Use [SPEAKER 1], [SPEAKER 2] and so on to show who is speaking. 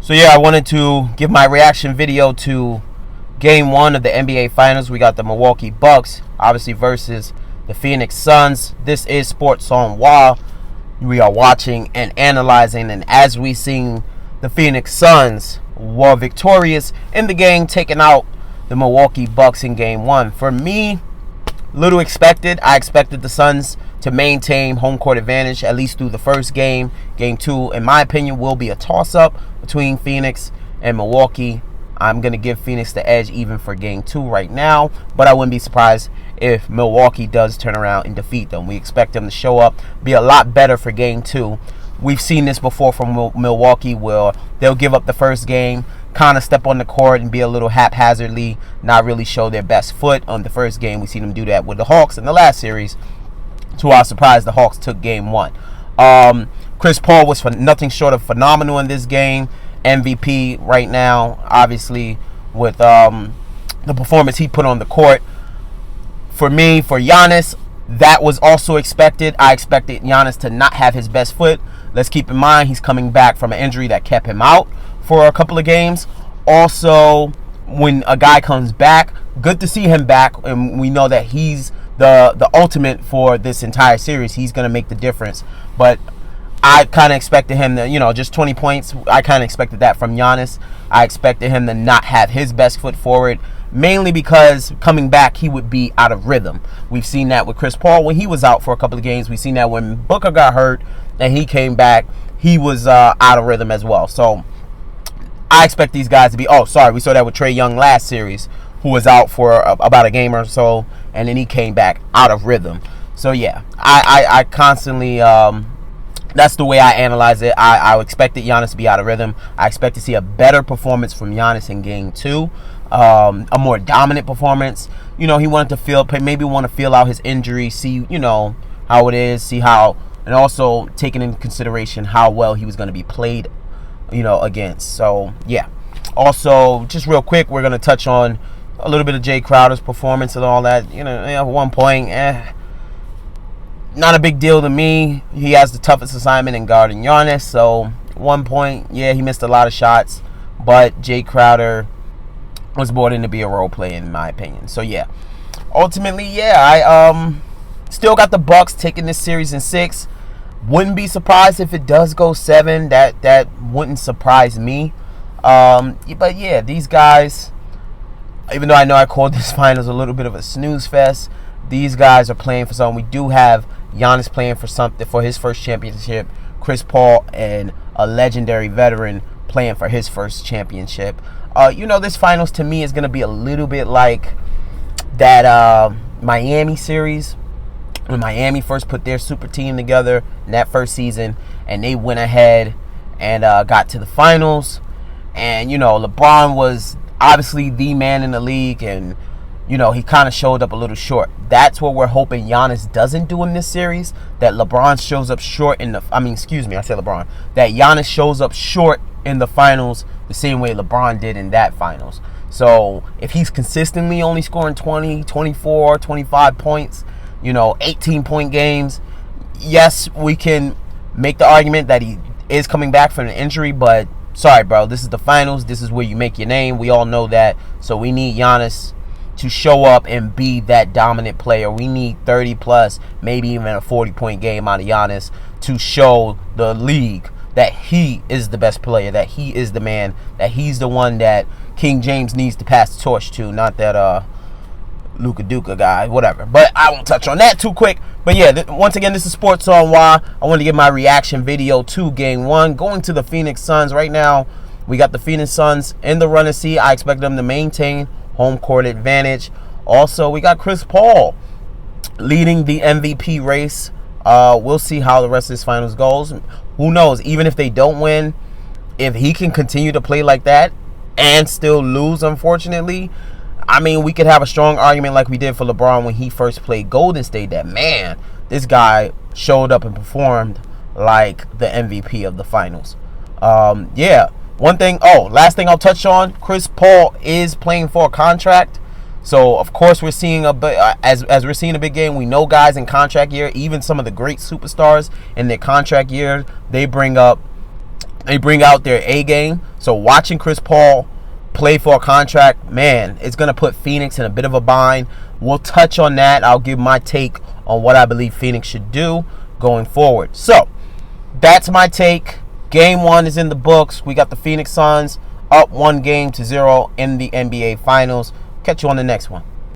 [SPEAKER 1] So yeah, I wanted to give my reaction video to Game 1 of the NBA Finals. We got the Milwaukee Bucks, obviously, versus the Phoenix Suns. This is Sports on While. We are watching and analyzing, and as we seen, the Phoenix Suns were victorious in the game, taking out the Milwaukee Bucks in Game 1. For me, little expected. I expected the Suns to maintain home court advantage at least through the first game. Game 2, in my opinion, will be a toss-up between Phoenix and Milwaukee. I'm going to give Phoenix the edge even for Game 2 right now, but I wouldn't be surprised if Milwaukee does turn around and defeat them. We expect them to show up, be a lot better for Game 2. We've seen this before from Milwaukee, where they'll give up the first game, kind of step on the court and be a little haphazardly, not really show their best foot. On the first game, we seen them do that with the Hawks in the last series. To our surprise, the Hawks took Game 1. Chris Paul was nothing short of phenomenal in this game. MVP right now, obviously, with the performance he put on the court. For me, for Giannis, that was also expected. I expected Giannis to not have his best foot. Let's keep in mind he's coming back from an injury that kept him out for a couple of games. Also, when a guy comes back, good to see him back, and we know that he's the ultimate for this entire series. He's going to make the difference. But I kind of expected him to, just 20 points. I kind of expected that from Giannis. I expected him to not have his best foot forward, mainly because coming back, he would be out of rhythm. We've seen that with Chris Paul when he was out for a couple of games. We've seen that when Booker got hurt and he came back, he was out of rhythm as well. So I expect these guys to be, we saw that with Trae Young last series, who was out for about a game or so, and then he came back out of rhythm. So yeah, I constantly, that's the way I analyze it. I expected Giannis to be out of rhythm. I expect to see a better performance from Giannis in Game 2, a more dominant performance. He wanted to maybe want to feel out his injury, see, how it is, see how, and also taking into consideration how well he was going to be played, against. So yeah. Also, just real quick, we're going to touch on a little bit of Jay Crowder's performance and all that. At one point, not a big deal to me. He has the toughest assignment in guarding Giannis. So, at one point, yeah, he missed a lot of shots. But Jay Crowder was brought in to be a role player, in my opinion. So, yeah. Ultimately, yeah, I still got the Bucks taking this series in 6. Wouldn't be surprised if it does go 7. That wouldn't surprise me. But, yeah, these guys, even though I know I called this finals a little bit of a snooze fest, these guys are playing for something. We do have Giannis playing for something, for his first championship. Chris Paul, and a legendary veteran, playing for his first championship. This finals to me is going to be a little bit like that Miami series, when Miami first put their super team together in that first season, and they went ahead and got to the finals. And, LeBron was obviously the man in the league, and he kind of showed up a little short. That's what we're hoping Giannis doesn't do in this series. That LeBron shows up short in the... that Giannis shows up short in the finals the same way LeBron did in that finals. So, if he's consistently only scoring 20, 24, 25 points, 18-point games, yes, we can make the argument that he is coming back from an injury, but sorry, bro, this is the finals. This is where you make your name. We all know that. So, we need Giannis to show up and be that dominant player. We need 30 plus, maybe even a 40-point game out of Giannis to show the league that he is the best player, that he is the man, that he's the one that King James needs to pass the torch to, not that Luka Duka guy, whatever. But I won't touch on that too quick. But yeah, once again, this is Sports on Why. I want to give my reaction video to Game 1. Going to the Phoenix Suns right now. We got the Phoenix Suns in the running seat. I expect them to maintain home court advantage. Also, we got Chris Paul leading the MVP race. We'll see how the rest of this finals goes. Who knows? Even if they don't win, if he can continue to play like that and still lose, unfortunately, we could have a strong argument like we did for LeBron when he first played Golden State, that, man, this guy showed up and performed like the MVP of the finals. Yeah. Last thing I'll touch on, Chris Paul is playing for a contract. So, of course, we're seeing as we're seeing a big game, we know guys in contract year, even some of the great superstars in their contract year, they bring up They bring out their A game. So watching Chris Paul play for a contract, man, it's going to put Phoenix in a bit of a bind. We'll touch on that. I'll give my take on what I believe Phoenix should do going forward. So that's my take. Game 1 is in the books. We got the Phoenix Suns up 1-0 in the NBA Finals. Catch you on the next one.